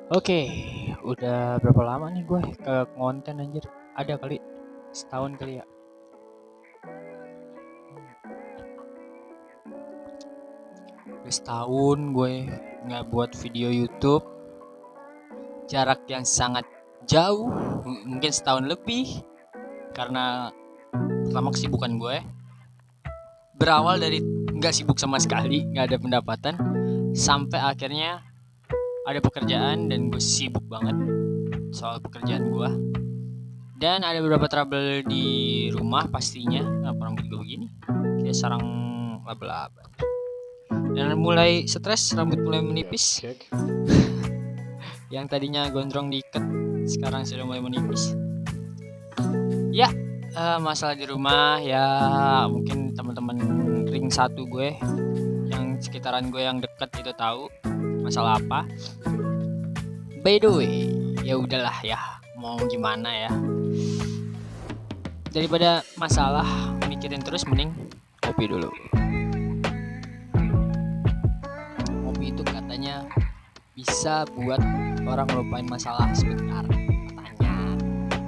Oke, udah berapa lama nih gue ke konten anjir? Ada kali setahun kali ya. Udah setahun gue nggak buat video YouTube. Jarak yang sangat jauh, mungkin setahun lebih. Karena pertama kesibukan gue berawal dari nggak sibuk sama sekali, nggak ada pendapatan, sampai akhirnya ada pekerjaan dan gue sibuk banget soal pekerjaan gue. Dan ada beberapa trouble di rumah pastinya. Kenapa rambut gue begini? Kayak sarang laba-laba. Dan mulai stres, rambut mulai menipis. Yang tadinya gondrong diikat, sekarang sudah mulai menipis. Ya, masalah di rumah ya mungkin teman-teman ring satu gue yang sekitaran gue yang deket itu tahu masalah apa. By the way, ya udahlah ya, mau gimana ya. Daripada masalah mikirin terus, mending kopi dulu. Kopi itu katanya bisa buat orang lupain masalah sebentar, katanya,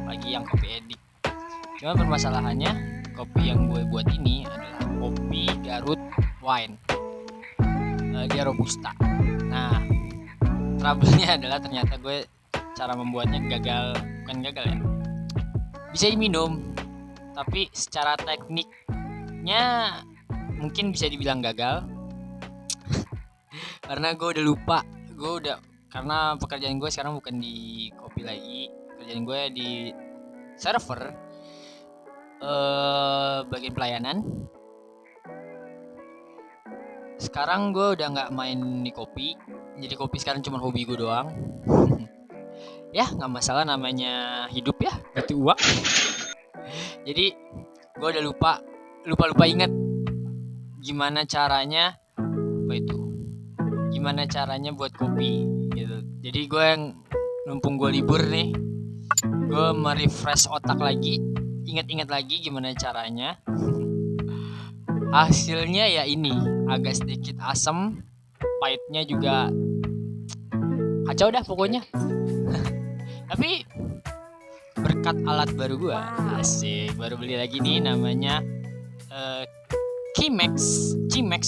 bagi yang kopi edik. Cuma permasalahannya, kopi yang gue buat ini adalah kopi Garut Wine. Dia robusta. Nah, trouble-nya adalah ternyata gue cara membuatnya gagal. Bukan gagal ya, bisa diminum, tapi secara tekniknya mungkin bisa dibilang gagal. Karena gue udah lupa. Karena pekerjaan gue sekarang bukan di kopi lagi. Pekerjaan gue di server, bagian pelayanan. Sekarang gue udah nggak main di kopi. Jadi kopi sekarang cuma hobi gue doang. Ya nggak masalah, namanya hidup ya, butuh uang. Jadi gue udah lupa ingat gimana caranya buat kopi gitu. Jadi gue yang numpung gue libur nih, gue merefresh otak lagi, ingat lagi gimana caranya. Hasilnya ya ini, agak sedikit asam, pahitnya juga kacau dah pokoknya. Tapi berkat alat baru gue, asik, baru beli lagi nih, namanya Chemex.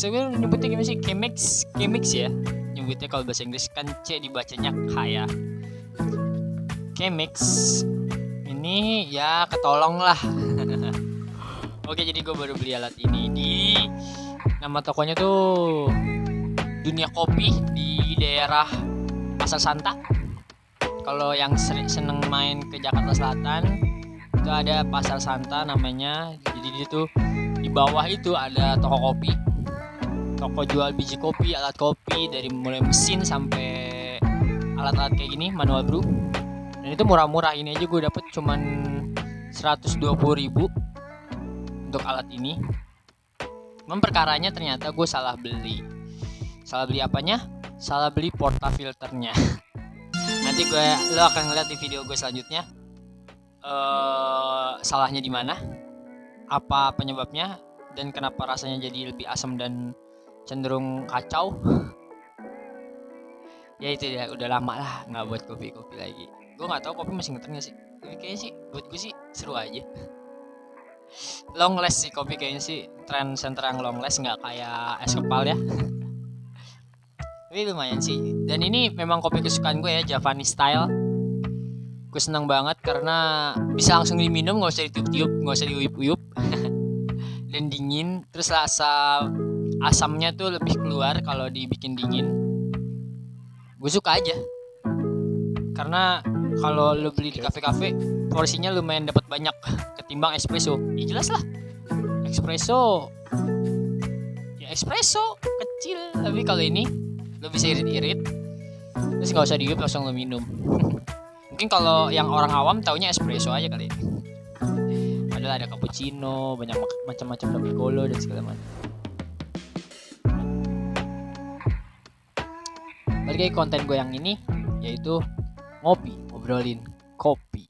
Gue nyebutnya gimana sih? Chemex ya nyebutnya. Kalau bahasa Inggris kan C dibacanya K ya. Chemex ini ya ketolong lah. Oke, jadi gue baru beli alat ini di, nama tokonya tuh Dunia Kopi di daerah Pasar Santa. Kalau yang seneng main ke Jakarta Selatan itu ada Pasar Santa namanya. Jadi di situ di bawah itu ada toko kopi, toko jual biji kopi, alat kopi, dari mulai mesin sampai alat-alat kayak gini, manual brew. Dan itu murah-murah. Ini aja gue dapet cuman 120.000 untuk alat ini. Perkaranya ternyata gue salah beli apanya? Salah beli portafilternya. Nanti lo akan ngeliat di video gue selanjutnya salahnya di mana, apa penyebabnya, dan kenapa rasanya jadi lebih asam dan cenderung kacau. Ya itu ya, udah lama lah nggak buat kopi lagi. Gue nggak tahu kopi masih ngetren nggak sih, tapi kayaknya sih buat gue sih seru aja. Long last sih kopi kayaknya sih, tren center yang long last, nggak kayak es kepal ya. Tapi lumayan sih. Dan ini memang kopi kesukaan gue ya, Javanese style. Gue senang banget karena bisa langsung diminum, nggak usah ditiup-tiup, nggak usah diuyup-uyup. Dan dingin. Terus rasa asamnya tuh lebih keluar kalau dibikin dingin. Gue suka aja. Karena kalau lo beli di kafe-kafe, porsinya lumayan dapat banyak ketimbang espresso. Ya jelas lah, espresso kecil. Tapi kalau ini lo bisa irit-irit, terus nggak usah diuyup, langsung lo minum. Mungkin kalau yang orang awam taunya espresso aja kali ini. Ada cappuccino, banyak macam-macam cappuccino dan segala macam. Balik lagi konten gue yang ini, yaitu ngobrolin kopi.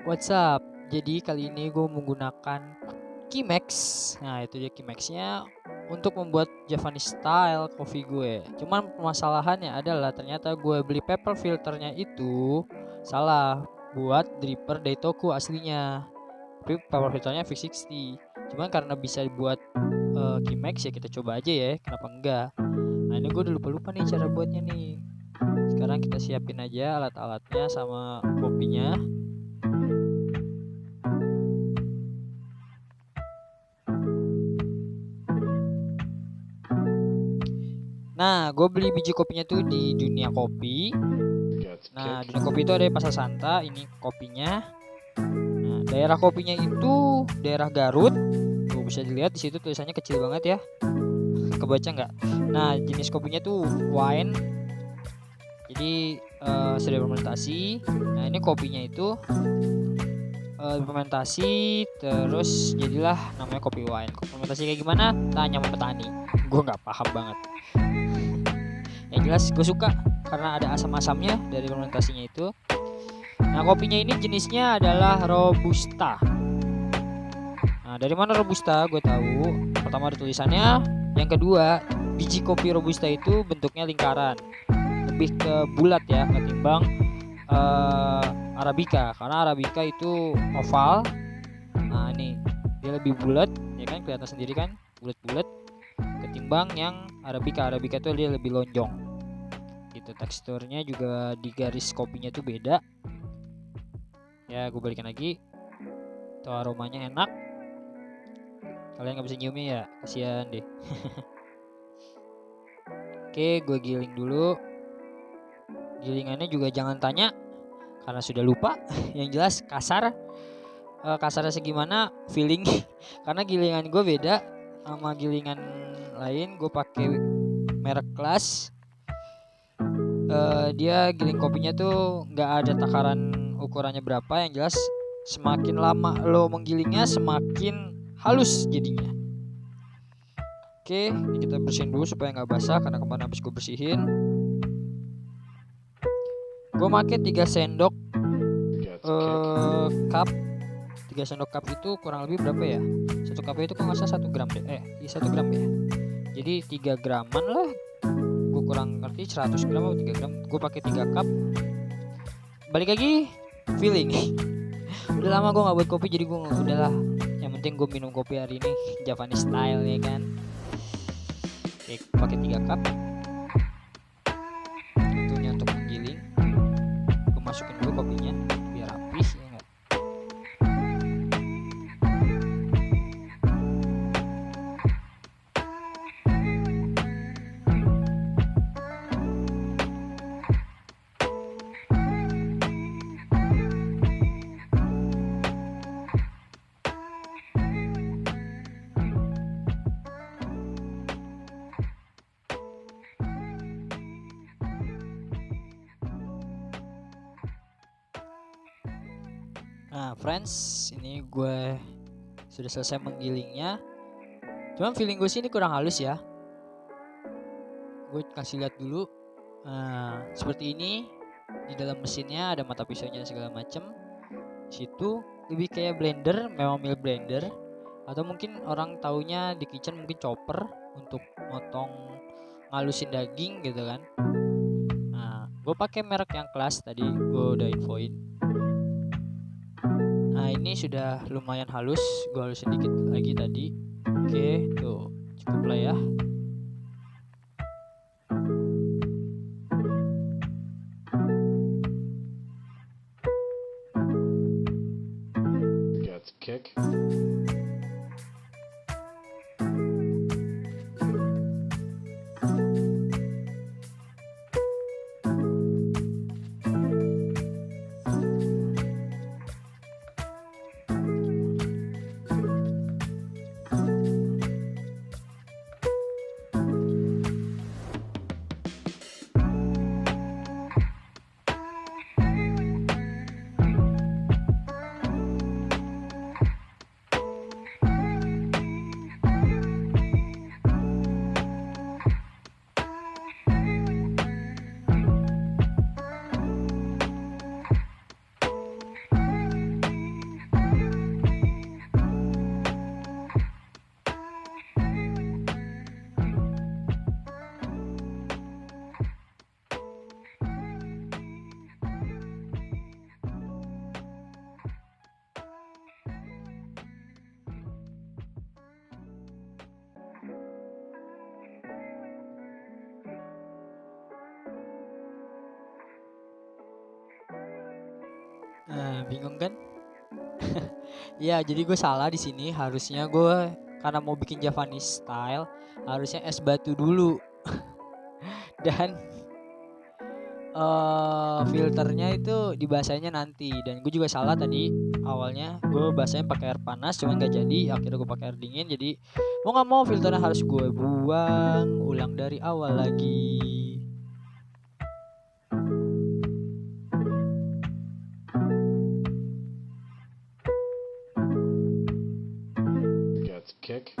What's up? Jadi kali ini gue menggunakan Chemex. Nah itu dia Chemexnya untuk membuat Japanese style coffee gue. Cuman permasalahannya adalah ternyata gue beli paper filternya itu salah buat dripper Daitoku aslinya. Tapi paper filternya V60. Cuman karena bisa buat Chemex ya kita coba aja ya. Kenapa enggak? Nah ini gue udah lupa-lupa nih cara buatnya nih. Sekarang kita siapin aja alat-alatnya sama kopinya. Nah, gue beli biji kopinya tuh di Dunia Kopi. Nah, Dunia Kopi itu ada di Pasar Santa. Ini kopinya. Nah, daerah kopinya itu daerah Garut. Tuh bisa dilihat di situ tulisannya kecil banget ya. Kebaca nggak? Nah, jenis kopinya tuh wine. Jadi sudah fermentasi. Nah, ini kopinya itu fermentasi terus jadilah namanya kopi wine. Fermentasi kayak gimana? Tanya sama petani. Gue nggak paham banget. Yang jelas gue suka karena ada asam-asamnya dari fermentasinya itu. Nah kopinya ini jenisnya adalah Robusta. Nah dari mana Robusta gue tahu. Pertama ada tulisannya. Yang kedua biji kopi Robusta itu bentuknya lingkaran, lebih ke bulat ya ketimbang Arabica. Karena Arabica itu oval. Nah ini dia lebih bulat ya kan, kelihatan sendiri kan bulat-bulat ketimbang yang Arabica itu dia lebih lonjong gitu. Teksturnya juga di garis kopinya tuh beda ya. Gue balikin lagi tuh, aromanya enak. Kalian nggak bisa nyiumnya ya, kasihan deh. Oke, gue giling dulu. Gilingannya juga jangan tanya karena sudah lupa. Yang jelas kasar. Kasarnya segimana feeling karena gilingan gue beda sama gilingan lain. Gue pakai merek kelas. Dia giling kopinya tuh nggak ada takaran ukurannya berapa. Yang jelas semakin lama lo menggilingnya semakin halus jadinya. Oke, ini kita bersihin dulu supaya nggak basah karena kemarin habis gue bersihin. Gue pakai 3 sendok cup. 3 sendok cup itu kurang lebih berapa ya? 1 cup itu kalau nggak salah 1 gram deh. 1 gram ya. Jadi 3 graman lah. Gue kurang ngerti 100 gram atau 3 gram. Gue pakai 3 cup. Balik lagi feeling. Udah lama gue nggak buat kopi jadi gue udahlah. Yang penting gue minum kopi hari ini Japanese style ya kan. Oke, pakai 3 cup. Tentunya untuk menggiling. Gue masukin dulu kopinya biar rapih ya enggak. Nah friends, ini gue sudah selesai menggilingnya. Cuman feeling gue sih ini kurang halus ya. Gue kasih lihat dulu. Nah seperti ini. Di dalam mesinnya ada mata pisaunya segala macem. Situ lebih kayak blender, memang mill blender. Atau mungkin orang taunya di kitchen mungkin chopper untuk motong ngalusin daging gitu kan. Nah gue pakai merek yang kelas tadi gue udah infoin. Nah ini sudah lumayan halus, gue halusin dikit lagi tadi. Oke, tuh cukup lah ya. Kick. Nah, bingung kan? Ya, jadi gue salah di sini. Harusnya gue karena mau bikin Javanese style, harusnya es batu dulu. Dan filternya itu dibasainya nanti. Dan gue juga salah tadi, awalnya gue basahin pakai air panas, cuman gak jadi. Akhirnya gue pakai air dingin. Jadi mau nggak mau filternya harus gue buang, ulang dari awal lagi. Gets kick.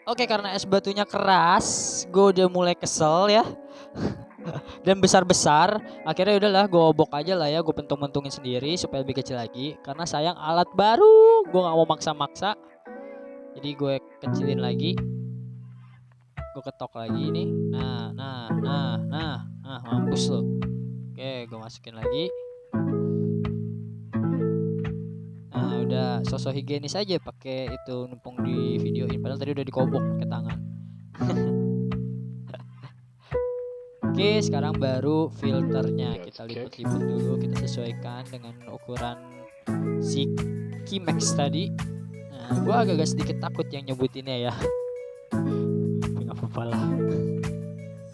Oke, karena es batunya keras, gue udah mulai kesel ya. Dan besar-besar, akhirnya udahlah gue obok aja lah ya, gue pentung-pentungin sendiri supaya lebih kecil lagi. Karena sayang alat baru, gue nggak mau maksa-maksa. Jadi gue kecilin lagi, gue ketok lagi nih. Nah, mampus lo. Oke, gue masukin lagi. Nah, udah sosok higienis aja pakai itu numpung di videoin, padahal tadi udah dikobok pakai tangan. Oke, sekarang baru filternya kita lipat-lipat dulu, kita sesuaikan dengan ukuran si Kimex tadi. Nah, gue agak sedikit takut yang nyebutinnya ya. Tapi nggak apa-apa lah.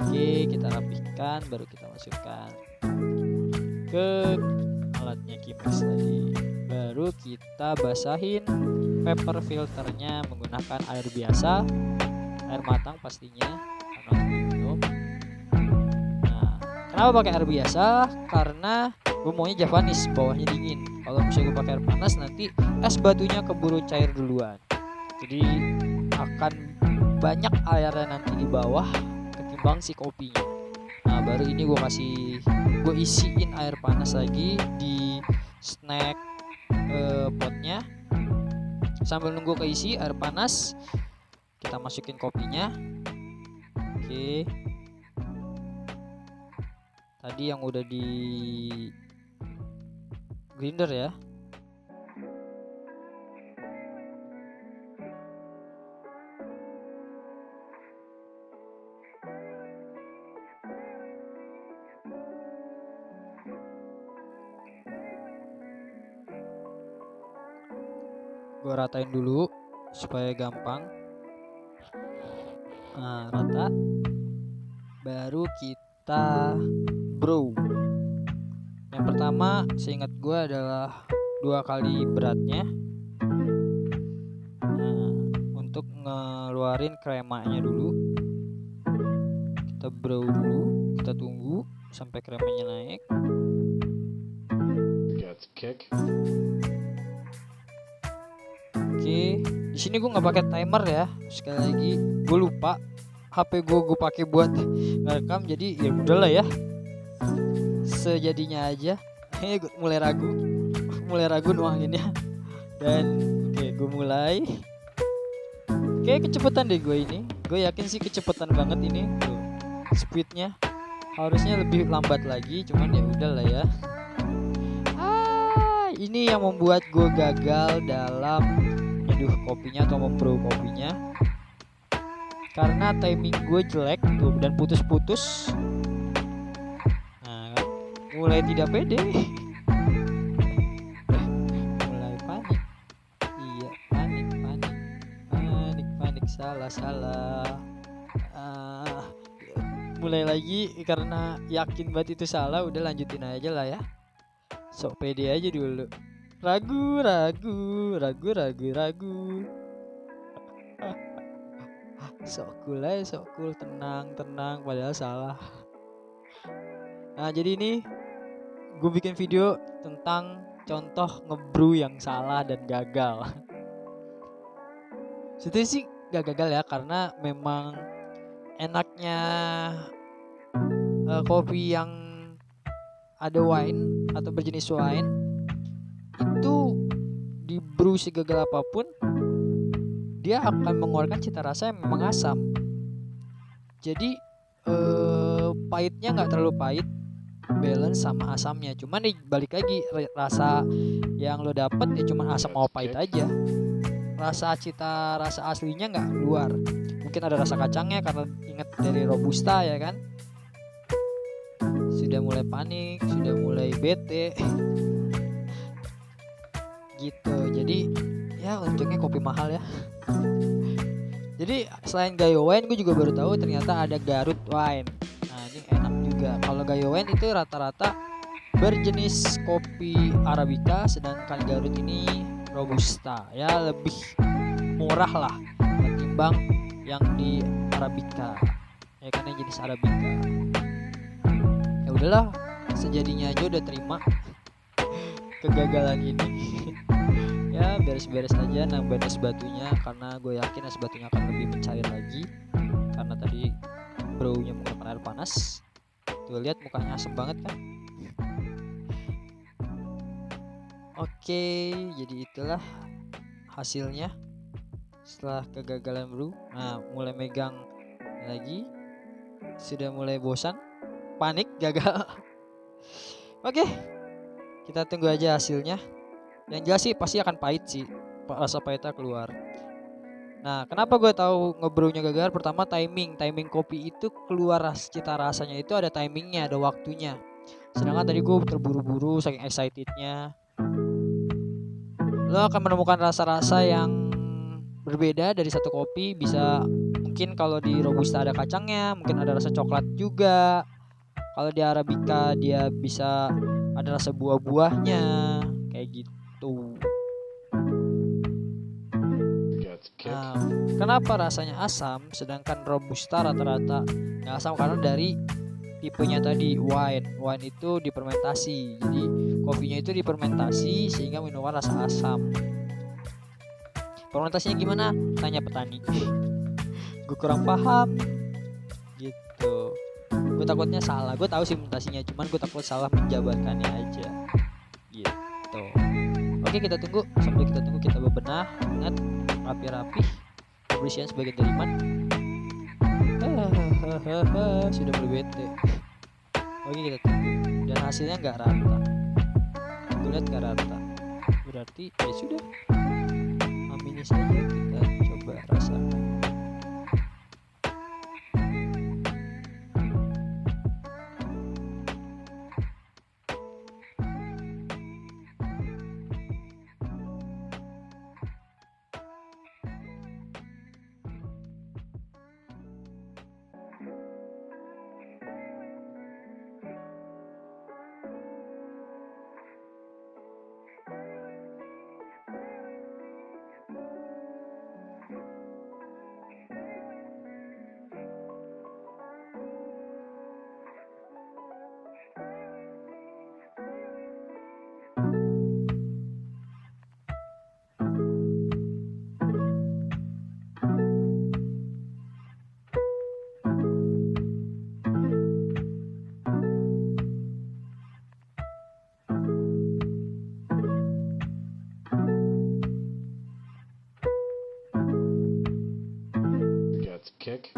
Oke, kita rapihkan, baru kita masukkan ke alatnya Kimex tadi. Baru kita basahin paper filternya menggunakan air biasa, air matang pastinya, karena untuk diminum. Kenapa pakai air biasa? Karena gue maunya Javanese, bawahnya dingin. Kalau misalnya gue pakai air panas, nanti es batunya keburu cair duluan. Jadi akan banyak airnya nanti di bawah ketimbang si kopinya. Nah, baru ini gue isiin air panas lagi di snack potnya. Sambil nunggu keisi air panas, kita masukin kopinya. Oke. Tadi yang udah di grinder ya. Gue ratain dulu supaya gampang. Nah, rata. Baru kita brew. Yang pertama seingat gue adalah 2 kali beratnya. Nah, untuk ngeluarin kremanya dulu, kita brew dulu, kita tunggu sampai kremanya naik. Oke, di sini gue nggak pakai timer ya. Sekali lagi, gue lupa HP gue pakai buat ngerekam, jadi ya udahlah ya, sejadinya aja. Gue mulai ragu nuanginnya. Dan oke, gue mulai. Oke, kecepatan deh gue ini. Gue yakin sih kecepatan banget ini. Tuh, speednya harusnya lebih lambat lagi, cuman ya udahlah ya. Ini yang membuat gue gagal dalam nyeduh kopinya atau membrew kopinya, karena timing gue jelek tuh dan putus-putus. Nah, kan? Mulai tidak pede. Mulai panik. Iya, panik salah. Ah, mulai lagi karena yakin banget itu salah, udah lanjutin aja lah ya. Sok pede aja dulu. Ragu. Sok cool aja, sok cool, tenang, padahal salah. Nah, jadi ini gue bikin video tentang contoh ngebrew yang salah dan gagal. Sebetulnya sih gak gagal ya, karena memang enaknya kopi yang ada wine atau berjenis wine itu di brew segagal apapun dia akan mengeluarkan cita rasa yang memang asam. Jadi pahitnya nggak terlalu pahit, balance sama asamnya. Cuman balik lagi, rasa yang lo dapet ya cuma asam mau pahit aja. Cita rasa aslinya nggak keluar. Mungkin ada rasa kacangnya karena inget dari robusta ya kan. Sudah mulai panik, sudah mulai bete gitu. Jadi ya untungnya kopi mahal ya. Jadi selain Gayo Wine, gue juga baru tahu ternyata ada Garut Wine. Nah ini enak juga. Kalau Gayo Wine itu rata-rata berjenis kopi Arabica, sedangkan Garut ini Robusta. Ya lebih murah lah ketimbang yang di Arabica. Ya kan yang jenis Arabica. Ya udahlah, sejadinya aja udah terima kegagalan ini. Ya beres-beres aja nambahin es batunya, karena gue yakin es batunya akan lebih mencair lagi karena tadi brewnya menggunakan air panas. Tuh lihat mukanya asem banget kan. Oke, jadi itulah hasilnya setelah kegagalan brew. Nah mulai megang lagi, sudah mulai bosan, panik, gagal. Oke, kita tunggu aja hasilnya. Yang jelas sih pasti akan pahit sih, rasa pahitnya keluar. Nah kenapa gue tahu ngebrewnya gagal? Pertama timing kopi itu keluar cita rasanya itu ada timingnya, ada waktunya. Sedangkan tadi gue terburu-buru saking excitednya. Lo akan menemukan rasa-rasa yang berbeda dari satu kopi. Bisa mungkin kalau di Robusta ada kacangnya, mungkin ada rasa coklat juga. Kalau di Arabica dia bisa ada rasa buah-buahnya kayak gitu. Nah, kenapa rasanya asam sedangkan Robusta rata-rata nggak asam? Karena dari tipenya tadi, wine itu difermentasi. Jadi kopinya itu difermentasi sehingga menimbulkan rasa asam. Fermentasinya gimana? Tanya petani. Gue kurang paham gitu. Gue takutnya salah. Gue tahu sih fermentasinya, cuman gue takut salah menjabarkannya aja gitu. Oke, kita tunggu. Sambil kita tunggu kita bebenah. Ingat, rapi-rapi, kebersihan sebagai dariman. Sudah mulai bete. Oke, kita tunggu. Dan hasilnya nggak rata. Gue lihat nggak rata. Berarti ya sudah. Amini saja, kita coba rasakan. Kick.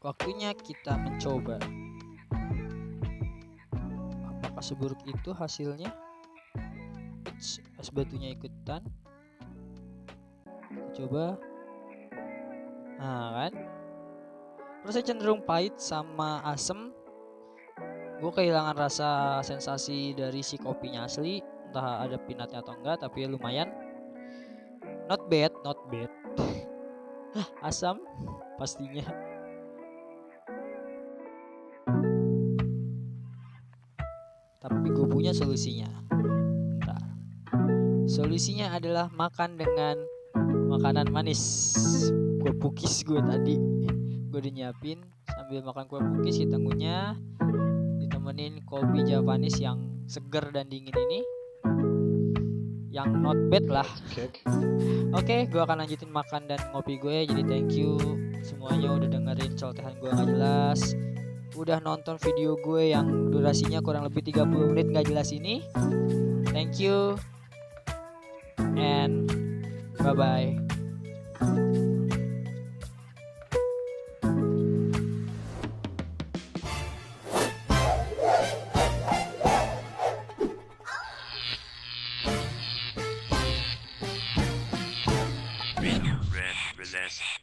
Waktunya kita mencoba. Apakah seburuk itu hasilnya? Es batunya ikutan. Kita coba. Nah kan, rasanya cenderung pahit sama asem. Gue kehilangan rasa sensasi dari si kopinya asli. Entah ada peanutnya atau enggak, tapi lumayan. Not bad, not bad. Asam pastinya. Tapi gue punya solusinya. Bentar. Solusinya adalah makan dengan makanan manis. Kue pukis gue tadi. Gue udah nyiapin. Sambil makan kue pukis kita ngunyah, ditemenin kopi Japanese yang seger dan dingin ini, yang not bad lah. Kick. Oke, gue akan lanjutin makan dan ngopi gue. Jadi thank you semuanya udah dengerin celotehan gue gak jelas, udah nonton video gue yang durasinya kurang lebih 30 menit gak jelas ini. Thank you and bye bye. Red, relax.